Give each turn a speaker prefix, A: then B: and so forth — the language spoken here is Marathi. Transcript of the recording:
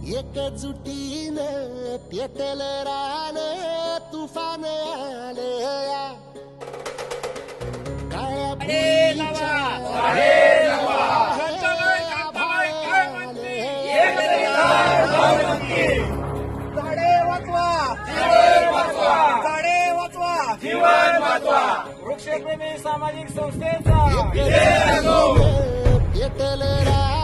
A: एकजुटीनं पेटल रान तुफान आलया काळ्या फुलीच्या
B: वृक्षप्रेमी सामाजिक संस्थेचा
A: पेटल रान